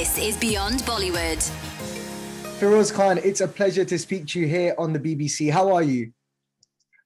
This is Beyond Bollywood. Feroze Khan, it's a pleasure to speak to you here on the BBC. How are you?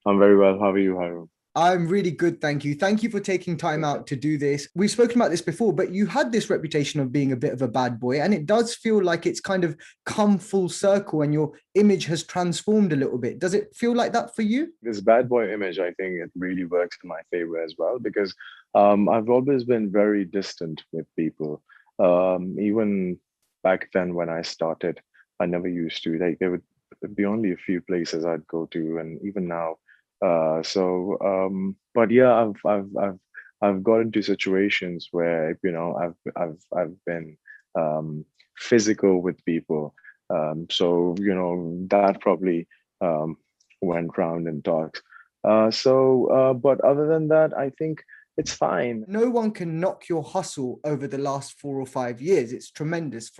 I'm very well. How are you, Haroon? I'm really good, thank you. Thank you for taking time out to do this. We've spoken about this before, but you had this reputation of being a bit of a bad boy, and it does feel like it's kind of come full circle and your image has transformed a little bit. Does it feel like that for you? This bad boy image, I think it really works in my favor as well because I've always been very distant with people. Even back then when I started, I never used to. Like there would be only a few places I'd go to, and even now. But yeah, I've got into situations where I've been physical with people. That probably went round in talks. But other than that, I think it's fine. No one can knock your hustle over the last 4 or 5 years. It's tremendous.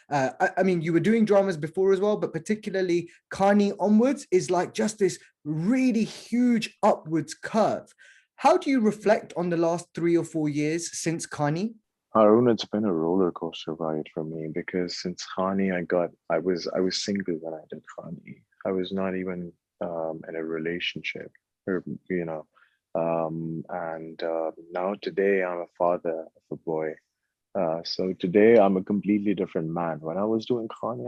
I mean, you were doing dramas before as well, but particularly Khaani onwards is like just this really huge upwards curve. How do you reflect on the last 3 or 4 years since Khaani? Haroon, it's been a roller coaster ride for me because since Khaani, I was single when I did Khaani. I was not even in a relationship, or now today I'm a father of a boy. So today I'm a completely different man. When I was doing Khaani,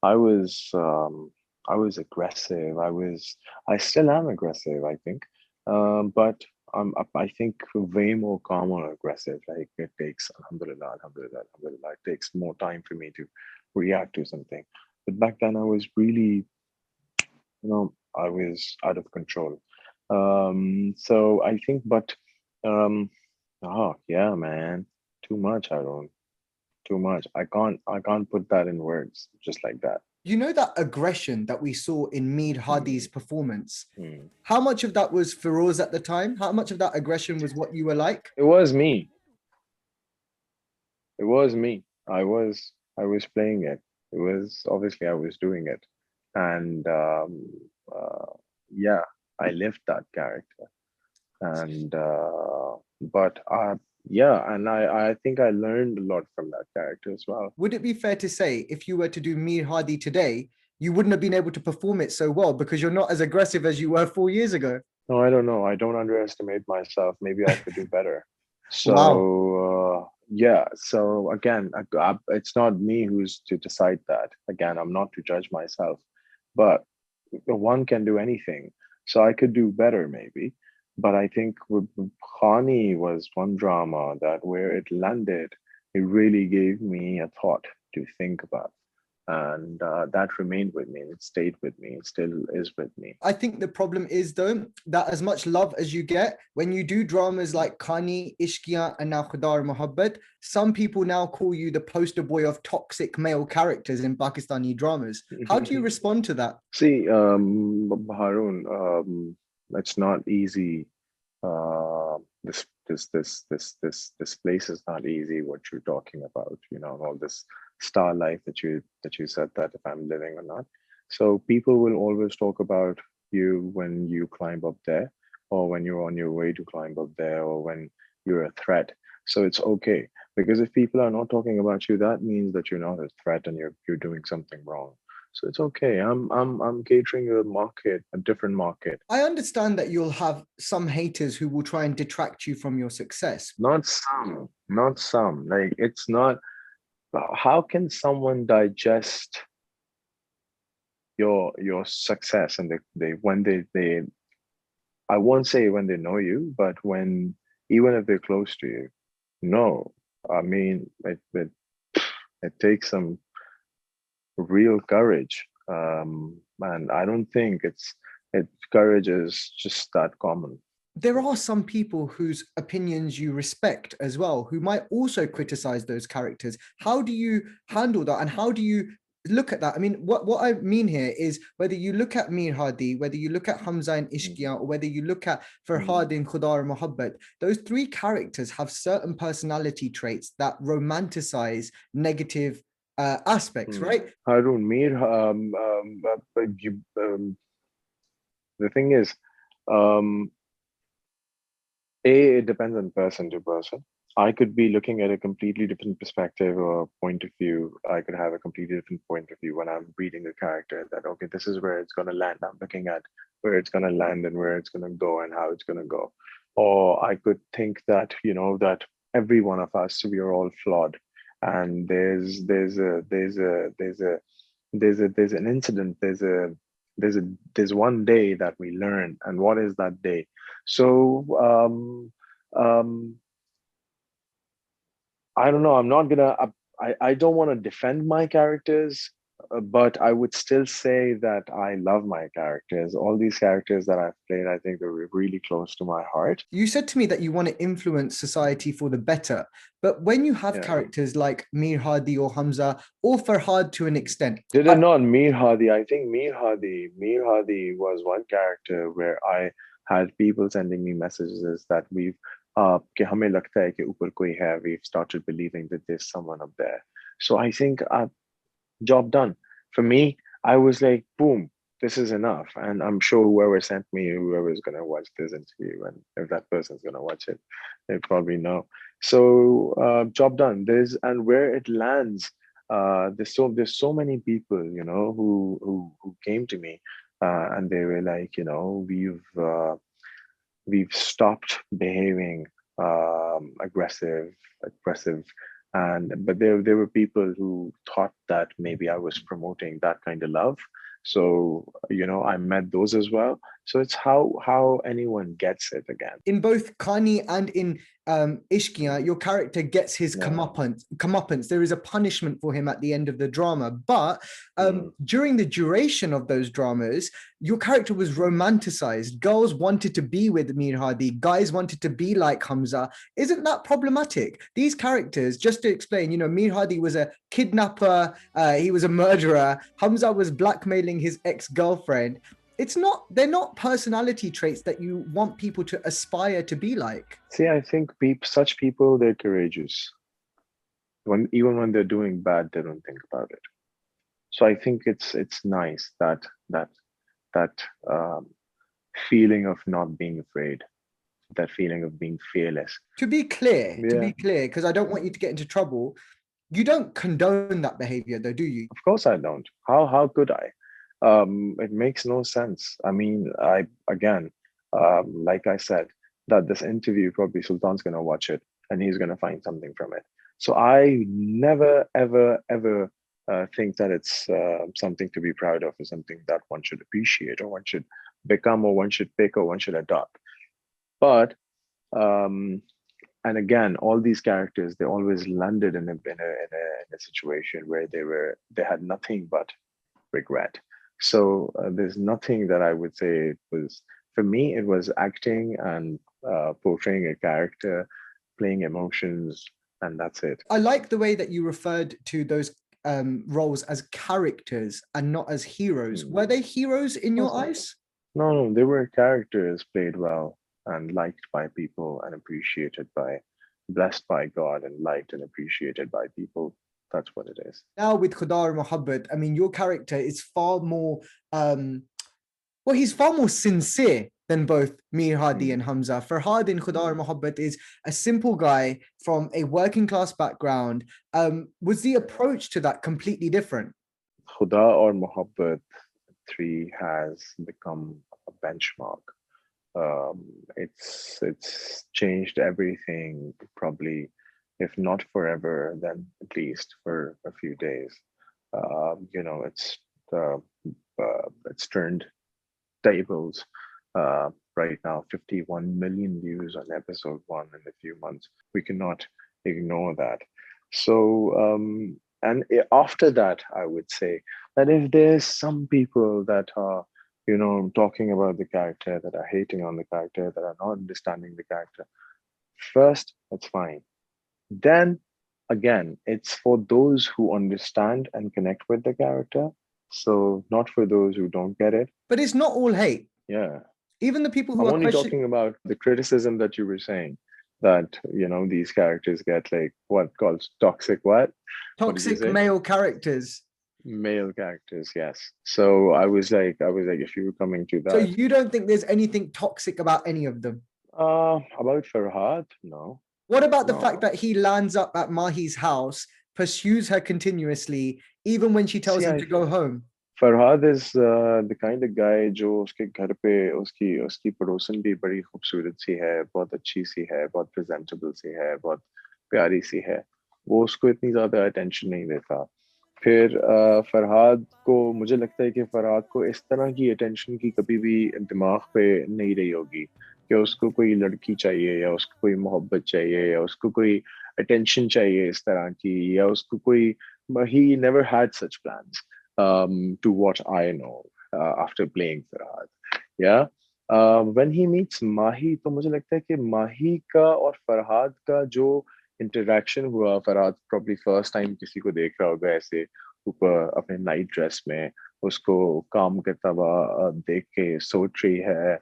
I was aggressive. I still am aggressive, I think. But I think way more calm or aggressive. Like it takes, alhamdulillah, alhamdulillah, alhamdulillah, it takes more time for me to react to something. But back then I was really, I was out of control. So I think, oh yeah, man, too much, Aaron, too much. I can't put that in words just like that. You know that aggression that we saw in Mir Hadi's performance? How much of that was Feroze at the time? How much of that aggression was what you were like? It was me. It was me. I was playing it. It was obviously I was doing it, and yeah, I lived that character. And but yeah, and I think I learned a lot from that character as well. Would it be fair to say if you were to do Mir Hadi today, you wouldn't have been able to perform it so well because you're not as aggressive as you were 4 years ago? No, I don't know. I don't underestimate myself. Maybe I could do better. So Wow. yeah. So again, it's not me who's to decide that. Again, I'm not to judge myself, but one can do anything. So I could do better maybe. But I think Khaani was one drama that where it landed, it really gave me a thought to think about. And that remained with me. It stayed with me. It still is with me. I think the problem is, though, that as much love as you get, when you do dramas like Khaani, Ishqiya, and now Khuda Aur Mohabbat, some people now call you the poster boy of toxic male characters in Pakistani dramas. How do you respond to that? See, Haroon, it's not easy. This place is not easy. What you're talking about, all this star life that you said that if I'm living or not. So people will always talk about you when you climb up there, or when you're on your way to climb up there, or when you're a threat. So it's okay because if people are not talking about you, that means that you're not a threat and you're doing something wrong. So it's okay. I'm catering a market, a different market. I understand that you'll have some haters who will try and detract you from your success. Not some, not some. Like it's not. How can someone digest your success and they when they I won't say when they know you, but when even if they're close to you, no. I mean, it takes some real courage, and I don't think courage is just that common. There are some people whose opinions you respect as well, who might also criticize those characters. How do you handle that? And how do you look at that? I mean, what I mean here is whether you look at Mir Hadi, whether you look at Hamza and Ishqiya, or whether you look at Farhad in Khuda Aur Mohabbat, those three characters have certain personality traits that romanticize negative aspects, right? Haroon, the thing is, it depends on person to person. I could be looking at a completely different perspective or point of view. I could have a completely different point of view when I'm reading a character that, okay, this is where it's going to land. I'm looking at where it's going to land and where it's going to go and how it's going to go. Or I could think that, that every one of us, we are all flawed. And there's an incident, there's one day that we learn. And what is that day? So, um, I don't know. I'm not gonna. I don't want to defend my characters, but I would still say that I love my characters. All these characters that I've played, I think they're really close to my heart. You said to me that you want to influence society for the better, but when you have Yeah. characters like Mir Hadi or Hamza or Farhad to an extent, Did it not Mir Hadi? I think Mir Hadi was one character where I had people sending me messages that कि हमें लगता है कि ऊपर कोई है. We've started believing that there's someone up there. So I think job done. For me, I was like, boom, this is enough. And I'm sure whoever's going to watch this interview, and if that person's going to watch it, they probably know. So job done. And where it lands, there's so many people, who came to me, and they were like, we've stopped behaving aggressive, but there were people who thought that maybe I was promoting that kind of love. So I met those as well. So it's how anyone gets it again. In both Khaani and in Ishqiya, your character gets his comeuppance. There is a punishment for him at the end of the drama. But during the duration of those dramas, your character was romanticized. Girls wanted to be with Mir Hadi. Guys wanted to be like Hamza. Isn't that problematic? These characters, just to explain, Mir Hadi was a kidnapper. He was a murderer. Hamza was blackmailing his ex-girlfriend. They're not personality traits that you want people to aspire to be like. See, I think such people, they're courageous. Even when they're doing bad, they don't think about it. So I think it's nice that feeling of not being afraid, that feeling of being fearless. To be clear, because I don't want you to get into trouble, you don't condone that behavior though, do you? Of course I don't. How could I? It makes no sense. I mean, like I said, that this interview, probably Sultan's going to watch it and he's going to find something from it. So I never, ever, ever think that it's something to be proud of or something that one should appreciate or one should become or one should pick or one should adopt. But, and again, all these characters, they always landed in a situation where they had nothing but regret. So there's nothing that I would say was, for me, it was acting and portraying a character, playing emotions, and that's it. I like the way that you referred to those roles as characters and not as heroes. Were they heroes in your eyes? No, they were characters played well and liked by people and blessed by God and liked and appreciated by people. That's what it is. Now with Khuda Aur Mohabbat, I mean, your character is far more, he's far more sincere than both Mir Hadi and Hamza. Farhad in Khuda Aur Mohabbat is a simple guy from a working class background. Was the approach to that completely different? Khuda Aur Mohabbat 3 has become a benchmark. It's changed everything, probably, if not forever, then at least for a few days. It's turned tables. Right now, 51 million views on episode 1 in a few months. We cannot ignore that. So, and after that, I would say that if there's some people that are, talking about the character, that are hating on the character, that are not understanding the character, first, that's fine. Then, again, it's for those who understand and connect with the character. So not for those who don't get it. But it's not all hate. Yeah. Even the people who I'm only talking about the criticism that you were saying, that, these characters get like what called toxic what? Toxic male characters. Male characters, yes. So I was like, if you were coming to that. So you don't think there's anything toxic about any of them? About Farhad, no. What about the fact No. that he lands up at Mahi's house, pursues her continuously, even when she tells See, him to go home? Farhad is the kind of guy जो उसके घर पे उसकी उसकी पड़ोसन भी बड़ी खूबसूरत सी है, बहुत अच्छी सी है, बहुत प्रेजेंटेबल सी है, बहुत प्यारी सी है, वो उसको इतनी ज्यादा अटेंशन नहीं देता। फिर फरहाद को, मुझे लगता है कि फरहाद को इस तरह की अटेंशन की कभी भी दिमाग पे नहीं रही होगी कि उसको कोई लड़की चाहिए या उसको कोई मोहब्बत चाहिए या उसको कोई अटेंशन चाहिए इस तरह की, या उसको कोई, he never had such plans, to what I know, after playing Farhad. Yeah. When he meets Mahi, तो मुझे लगता है कि माही का और फरहाद का जो इंटरेक्शन हुआ, फरहाद प्रॉब्ली फर्स्ट टाइम किसी को देख रहा होगा ऐसे ऊपर अपने नाइट ड्रेस में, उसको काम करता हुआ देख के सोच रही है,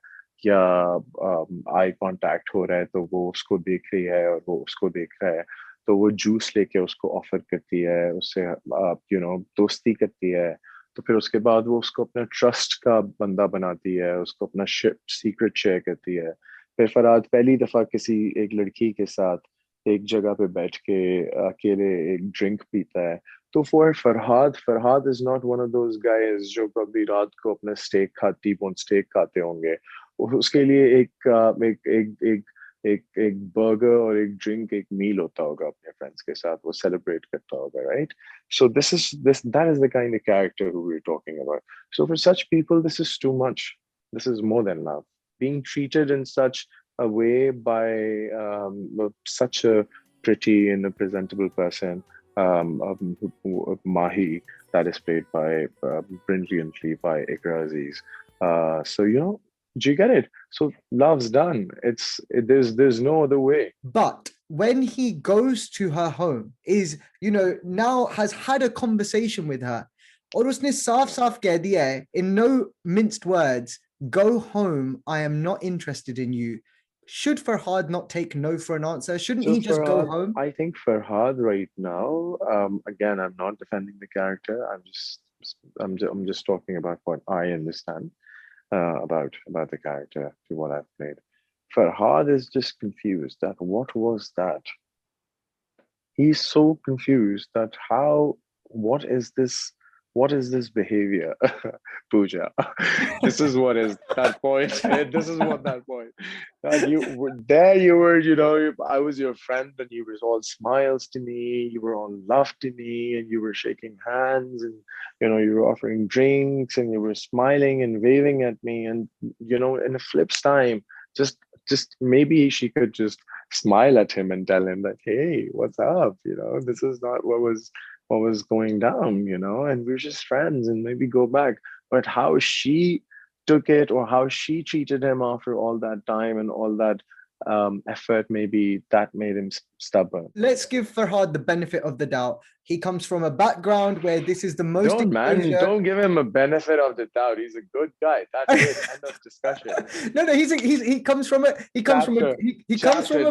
या आई कांटेक्ट हो रहा है तो वो उसको देख रही है और वो उसको देख रहा है, तो वो जूस लेके उसको ऑफर करती है, उससे दोस्ती करती है। तो फिर उसके बाद वो उसको अपना ट्रस्ट का बंदा बनाती है, उसको अपना सीक्रेट शेयर करती है। फिर फरहाद पहली दफा किसी एक लड़की के साथ एक जगह पे बैठ के अकेले एक ड्रिंक पीता है। तो for Farhad, Farhad is not one of those guys जो कभी रात को अपना स्टेक टी बोन स्टेक खाते होंगे। उसके लिए एक बर्गर और एक ड्रिंक, एक मील होता होगा अपने फ्रेंड्स के साथ, वो सेलिब्रेट करता होगा, right? So this that is the kind of character who we're talking about. So for such people, this is too much. This is more than love. Being treated in such a way by such a pretty and a presentable person, Mahi, that is played by brilliantly by Iqra Aziz. So do you get it? So love's done. There's no other way. But when he goes to her home, is now has had a conversation with her, और उसने साफ साफ कह दिया है, in no minced words, go home, I am not interested in you. Should Farhad not take no for an answer? Shouldn't he just go home? I think Farhad right now, again, I'm not defending the character. I'm just talking about what I understand about the character, to what I've played. Farhad is just confused that what was that? He's so confused that what is this behavior? Pooja. This is what is that point. This is what that point. You were, I was your friend and you were all smiles to me, you were all love to me, and you were shaking hands, and you were offering drinks and you were smiling and waving at me, and in a flip's time, just maybe she could just smile at him and tell him that, hey, what's up? This is not what was going down, and we're just friends, and maybe go back. But how she took it, or how she treated him after all that time and all that effort, maybe that made him stubborn. Let's give Farhad the benefit of the doubt. He comes from a background where this is the most Don't give him a benefit of the doubt. He's a good guy. That's it. End of discussion. No, he comes from a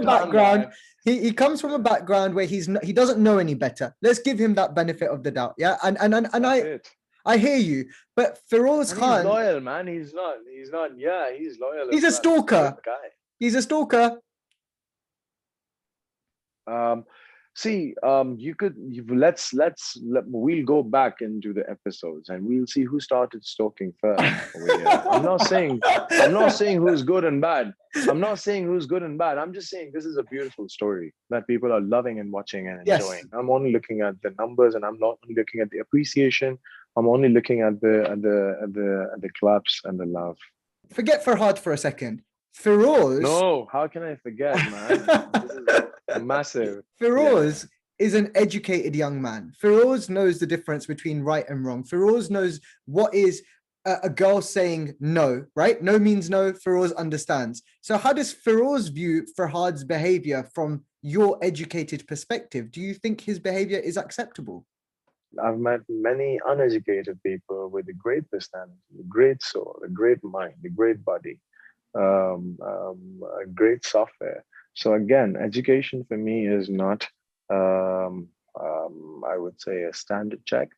background. He comes from a background where he doesn't know any better. Let's give him that benefit of the doubt. Yeah, and I hear you, but Feroze Khan, he's loyal, man. He's not. Yeah, he's loyal. He's a stalker. He's a stalker. We'll go back into the episodes and we'll see who started stalking first over here. I'm not saying who's good and bad. I'm just saying this is a beautiful story that people are loving and watching and enjoying. Yes. I'm only looking at the numbers, and I'm not only looking at the appreciation. I'm only looking at the claps and the love. Forget Farhad for a second. Feroze. No, how can I forget, man? This is massive. Feroze is an educated young man. Feroze knows the difference between right and wrong. Feroze knows what is a girl saying no, right? No means no. Feroze understands. So how does Feroze view Farhad's behavior from your educated perspective? Do you think his behavior is acceptable? I've met many uneducated people with a great personality, a great soul, a great mind, a great body, a great software. So again, education for me is not, I would say, a standard check.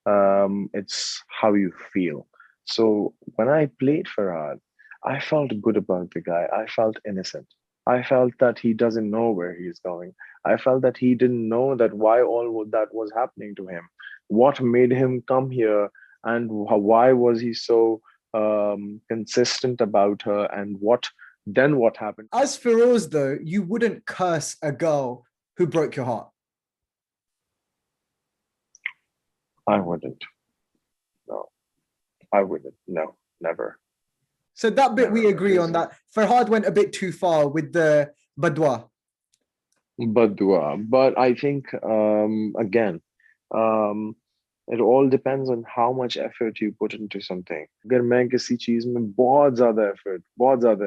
It's how you feel. So when I played Farhad, I felt good about the guy. I felt innocent. I felt that he doesn't know where he's going. I felt that he didn't know that why all that was happening to him. What made him come here, and why was he so consistent about her, and what happened? As Feroze, though, you wouldn't curse a girl who broke your heart. I wouldn't. No, I wouldn't. No, never. So that bit Never, we agree because on that. Farhad went a bit too far with the badwa. but I think again, um, it all depends on how much effort you put into something. अगर मैं किसी चीज में बहुत ज़्यादा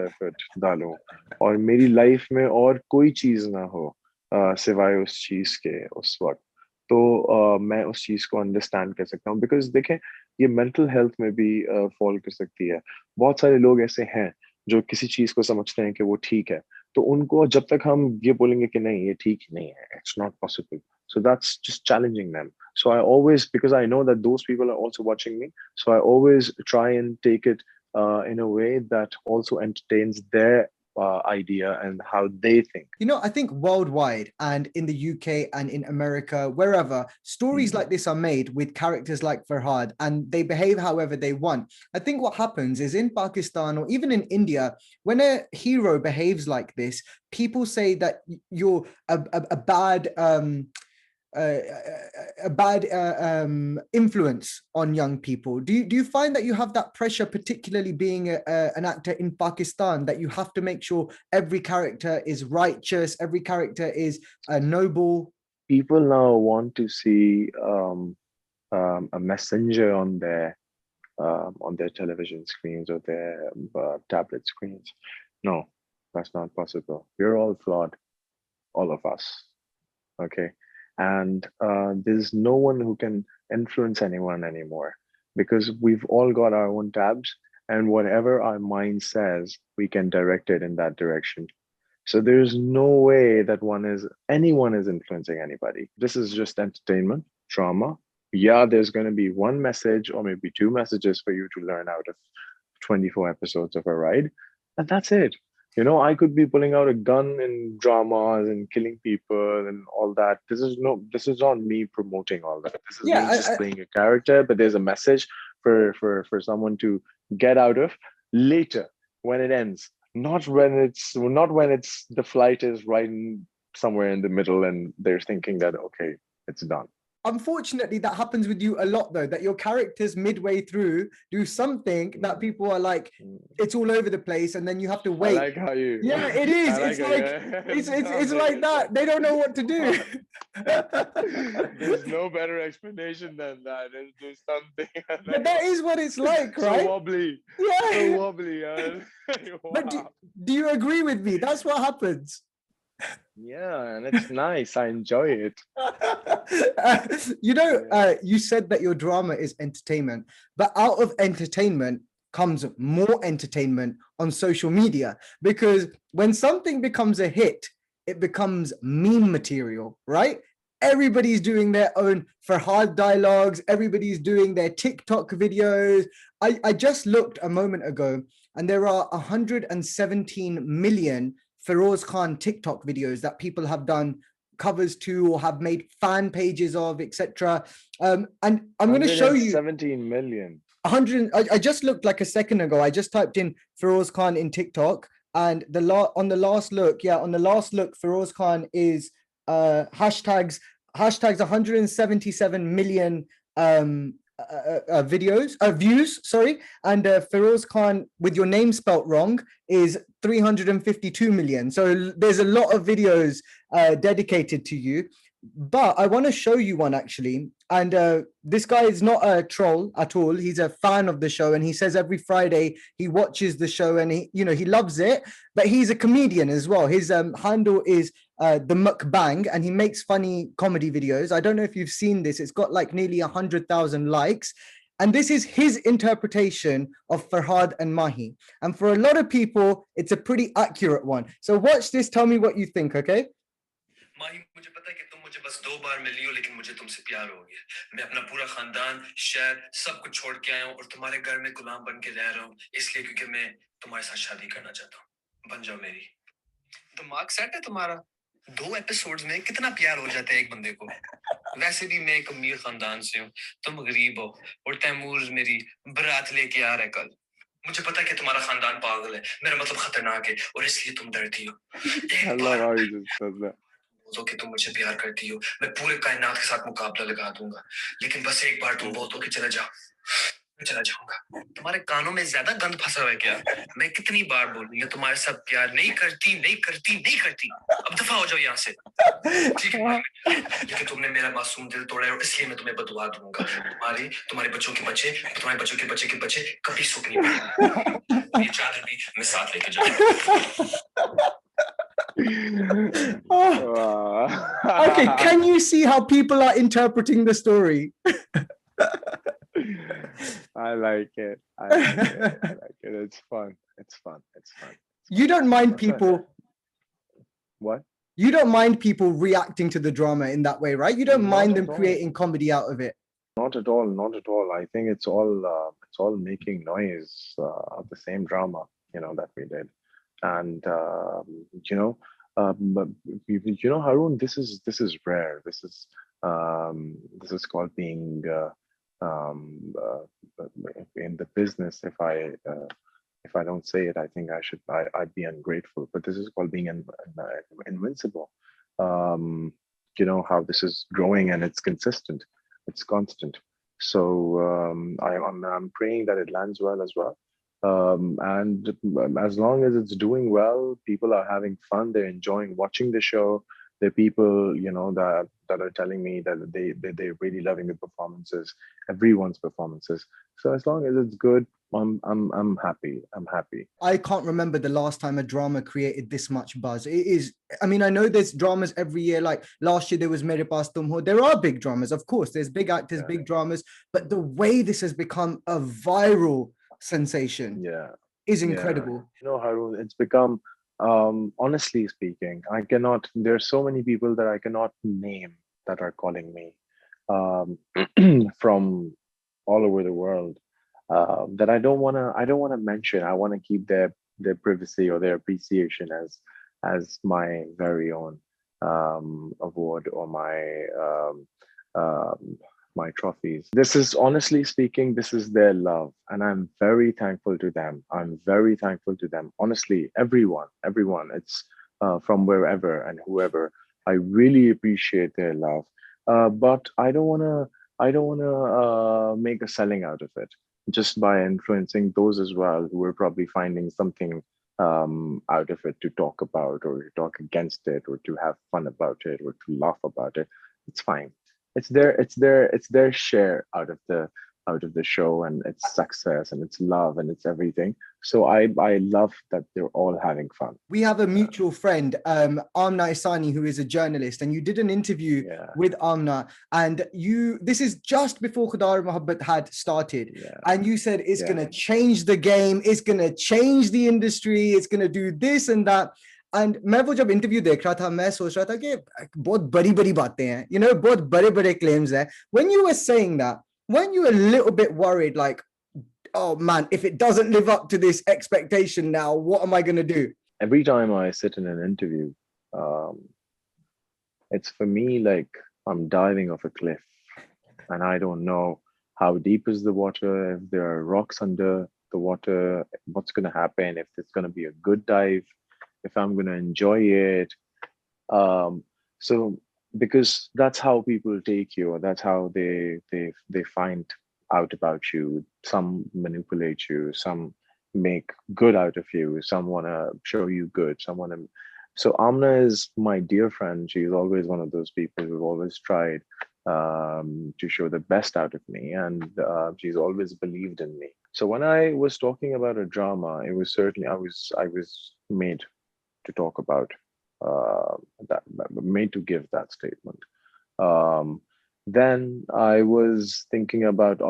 effort डालूं और मेरी life में और कोई चीज ना हो सिवाय उस चीज के उस वक्त, तो मैं उस चीज को understand कर सकता हूँ, because देखें ये mental health में भी fall कर सकती है. बहुत सारे लोग ऐसे हैं जो किसी चीज को समझते हैं कि वो ठीक है, तो उनको जब तक हम ये बोलेंगे कि नहीं ये ठीक नहीं है, it's not possible, so that's just challenging them. So I always, because I know that those people are also watching me, so I always try and take it in a way that also entertains their idea and how they think. You know, I think worldwide and in the UK and in America, wherever, stories like this are made with characters like Farhad, and they behave however they want. I think what happens is in Pakistan or even in India, when a hero behaves like this, people say that you're a bad influence on young people. Do you find that you have that pressure, particularly being an actor in Pakistan, that you have to make sure every character is righteous, every character is noble? People now want to see a messenger on their television screens or their tablet screens. No, that's not possible. We're all flawed, all of us. Okay. And there's no one who can influence anyone anymore, because we've all got our own tabs, and whatever our mind says, we can direct it in that direction. So there's no way that anyone is influencing anybody. This is just entertainment, drama. Yeah, there's going to be one message or maybe two messages for you to learn out of 24 episodes of a ride, and that's it. You know, I could be pulling out a gun in dramas and killing people and all that. This is not me promoting all that. This is me just playing a character, but there's a message for someone to get out of later when it ends. Not when it's the flight is right somewhere in the middle and they're thinking that okay, it's done. Unfortunately, that happens with you a lot, though, that your characters midway through do something that people are like, it's all over the place, and then you have to wait. I like how you. Yeah, it is. It's like that. They don't know what to do. There's no better explanation than that. There's something. But that is what it's like, right? So wobbly. Yeah. So wobbly. Wow. But do you agree with me? That's what happens. Yeah, and it's nice. I enjoy it. You said that your drama is entertainment, but out of entertainment comes more entertainment on social media, because when something becomes a hit, it becomes meme material, right? Everybody's doing their own Farhad dialogues. Everybody's doing their TikTok videos. I just looked a moment ago, and there are 117 million Feroze Khan TikTok videos that people have done covers to or have made fan pages of, etc. And I'm going to show you 17 million. 100. I just looked like a second ago. I just typed in Feroze Khan in TikTok, and on the last look, Feroze Khan is hashtags 177 million views, sorry, and Feroze Khan with your name spelt wrong is 352 million. So there's a lot of videos dedicated to you, but I want to show you one actually. And this guy is not a troll at all. He's a fan of the show, and he says every Friday he watches the show, and he loves it. But he's a comedian as well. His handle is the Mukbang, and he makes funny comedy videos. I don't know if you've seen this. It's got like nearly 100,000 likes. And this is his interpretation of Farhad and Mahi. And for a lot of people, it's a pretty accurate one. So watch this. Tell me what you think, okay? माही मुझे पता है कि तुम मुझे बस 2 बार मिली हो, लेकिन मुझे तुमसे प्यार हो गया. मैं अपना पूरा खानदान, शहर, सब कुछ छोड़ के आया हूं और तुम्हारे घर में गुलाम बन के रह रहा हूं, इसलिए क्योंकि मैं तुम्हारे साथ शादी करना चाहता हूं. बन जाओ मेरी. दिमाग सेट है तुम्हारा? 2 एपिसोड्स में कितना प्यार हो जाता है एक बंदे को। वैसे भी मैं एक अमीर खानदान से हूँ, तुम गरीब हो, और तैमूर मेरी बारात लेके आ रहा है कल। मुझे पता है कि तुम्हारा खानदान पागल है, मेरा मतलब खतरनाक है, और इसलिए तुम डरती हो। I एक love bar how he just does that. बोल दो कि तुम मुझे प्यार करती हो, मैं पूरे कायनात के साथ मुकाबला लगा दूंगा। लेकिन बस एक बार तुम बोल दो कि चला जाओ, मैं चला जाऊंगा। तुम्हारे कानों में ज्यादा गंद फंसा हुआ है क्या? मैं कितनी बार बोलूंगी तुम्हारे साथ प्यार नहीं करती, नहीं करती, नहीं करती। अब दफा हो जाओ यहाँ से। ठीक है, लेकिन तुमने मेरा मासूम दिल तोड़ा है, और इसलिए मैं तुम्हें बदुआ दूंगा। तुम्हारे बच्चों के बच्चे, तुम्हारे बच्चों के बच्चे के बच्चे कभी सुख नहीं पाएंगे। ये चादर भी मैं साथ लेके जाऊंगा। Okay, can you see how people are interpreting the story? I like it. I like it. It's fun. It's fun. You don't mind people. What? You don't mind people reacting to the drama in that way, right? You don't Not mind at them all. creating comedy out of it. Not at all. Not at all. I think it's all making noise of the same drama, that we did. And but Haroon, this is rare. This is called being um, in the business. If I don't say it, I think I'd be ungrateful. But this is called being invincible. How this is growing and it's consistent, it's constant. So I'm praying that it lands well as well. And as long as it's doing well, people are having fun. They're enjoying watching the show. There are people, that are telling me that they're really loving the performances, everyone's performances. So as long as it's good, I'm happy. I'm happy. I can't remember the last time a drama created this much buzz. It is, I mean, I know there's dramas every year. Like last year, there was Mere Paas Tum Ho. There are big dramas, of course. There's big actors, big dramas. But the way this has become a viral sensation is incredible. Haroon, it's become, honestly speaking, there's so many people that I cannot name that are calling me from all over the world. That I don't want to mention. I want to keep their privacy or their appreciation as my very own award or my trophies. This is, honestly speaking, this is their love, and I'm very thankful to them. Honestly, everyone. It's from wherever and whoever. I really appreciate their love, but I don't want to make a selling out of it, just by influencing those as well who are probably finding something out of it to talk about, or to talk against it, or to have fun about it, or to laugh about it. It's fine. It's their share out of the show and its success and its love and its everything. So I love that they're all having fun. We have a mutual friend, Amna Isani, who is a journalist, and you did an interview with Amna, and this is just before Khuda Aur Mohabbat had started, and you said it's going to change the game, it's going to change the industry, it's going to do this and that. And मैं वो जब interview देख रहा था, मैं सोच रहा था कि बहुत बड़ी बातें हैं, बहुत बड़े claims हैं. When you were saying that, weren't you a little bit worried, like, oh man, if it doesn't live up to this expectation now, what am I going to do? Every time I sit in an interview, it's for me like I'm diving off a cliff, and I don't know how deep is the water, if there are rocks under the water, what's going to happen, if it's going to be a good dive, if I'm going to enjoy it. So because that's how people take you, or that's how they find out about you. Some manipulate you, some make good out of you, some want to show you good, so Amna is my dear friend. She's always one of those people who've always tried to show the best out of me, and she's always believed in me. So when I was talking about a drama, it was certainly I was made to talk about that, made to give that statement. Then I was thinking about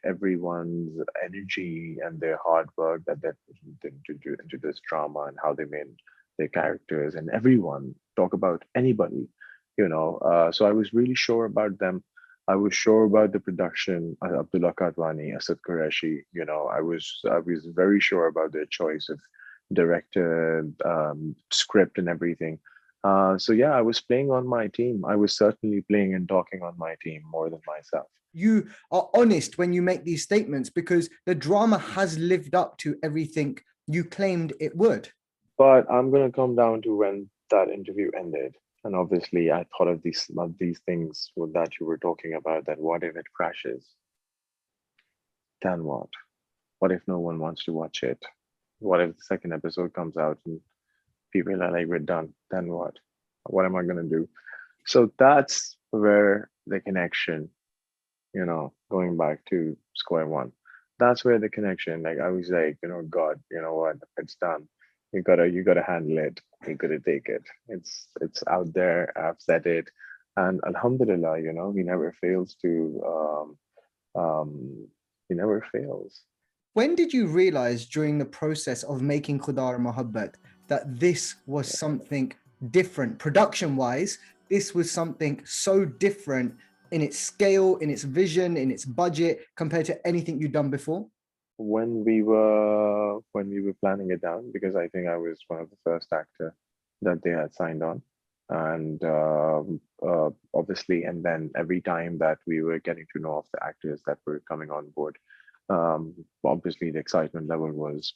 everyone's energy and their hard work that they put into this drama, and how they made their characters, and everyone talk about anybody, so I was really sure about them. I was sure about the production, Abdullah Kadwani, Asad Qureshi. I was very sure about their choice of directed, script and everything. So yeah, I was playing on my team. I was certainly playing and talking on my team more than myself. You are honest when you make these statements because the drama has lived up to everything you claimed it would. But I'm going to come down to when that interview ended. And obviously, I thought of these things that you were talking about, that what if it crashes? Then what? What if no one wants to watch it? What if the second episode comes out and people are like, we're done? Then what? What am I going to do? So that's where the connection, going back to square one, that's where the connection, like I was like, God, you know what? It's done. You gotta handle it. You gotta take it. It's out there. I've said it, and Alhamdulillah, he never fails to. He never fails. When did you realize during the process of making Khuda Aur Mohabbat that this was something different, production-wise? This was something so different in its scale, in its vision, in its budget, compared to anything you'd done before? When we were planning it down, because I think I was one of the first actor that they had signed on, and obviously, and then every time that we were getting to know of the actors that were coming on board, obviously the excitement level was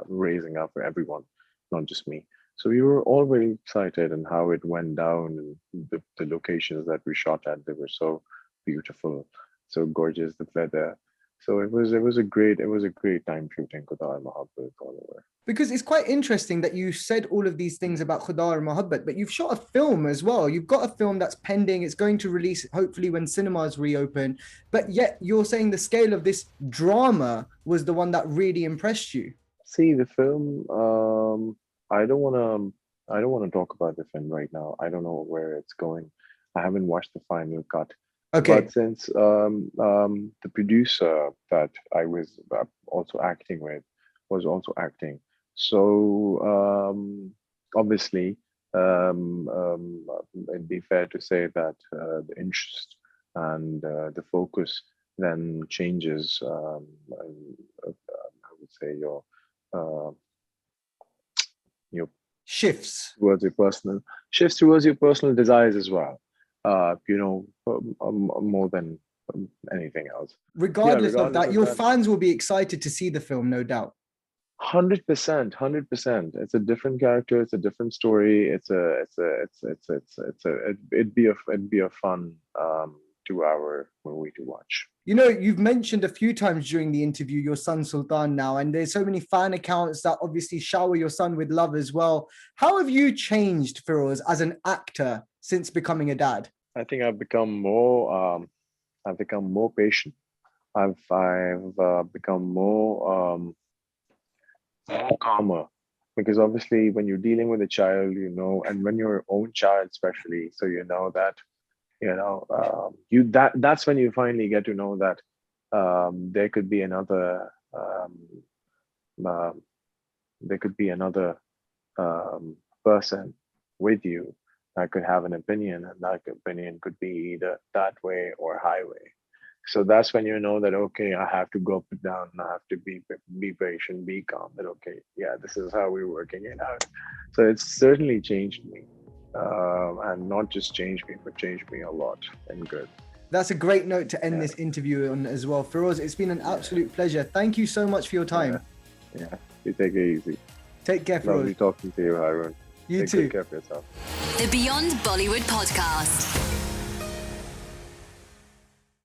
raising up for everyone, not just me. So we were all very excited, and how it went down, and the locations that we shot at, they were so beautiful, so gorgeous, the weather. So it was a great time shooting Khuda Aur Mohabbat all over. Because it's quite interesting that you said all of these things about Khuda Aur Mohabbat, but you've shot a film as well. You've got a film that's pending. It's going to release hopefully when cinemas reopen. But yet you're saying the scale of this drama was the one that really impressed you. See, the film, I don't want to talk about the film right now. I don't know where it's going. I haven't watched the final cut. Okay. But since the producer that I was also acting with was also acting, so obviously it'd be fair to say that the interest and the focus then changes. I would say your shifts towards your personal desires as well. More than anything else. Regardless of that, your fans will be excited to see the film, no doubt. 100%. It's a different character. It's a different story. It'd be a fun 2-hour movie to watch. You've mentioned a few times during the interview your son Sultan now, and there's so many fan accounts that obviously shower your son with love as well. How have you changed, Feroze, as an actor since becoming a dad? I think I've become more patient. I've become more calmer, because obviously when you're dealing with a child, and when you're your own child especially, so that's when you finally get to know that there could be another person with you that could have an opinion, and that opinion could be either that way or highway. So that's when you know that, okay, I have to go up and down, and I have to be patient, be calm, that, okay, yeah, this is how we're working it out. So it's certainly changed me, and not just changed me, but changed me a lot and good. That's a great note to end this interview on as well. Feroze, it's been an absolute pleasure. Thank you so much for your time. Yeah, you take it easy. Take care, Feroze. Lovely talking to you, Haroon. You too. Take care of yourself. The Beyond Bollywood Podcast.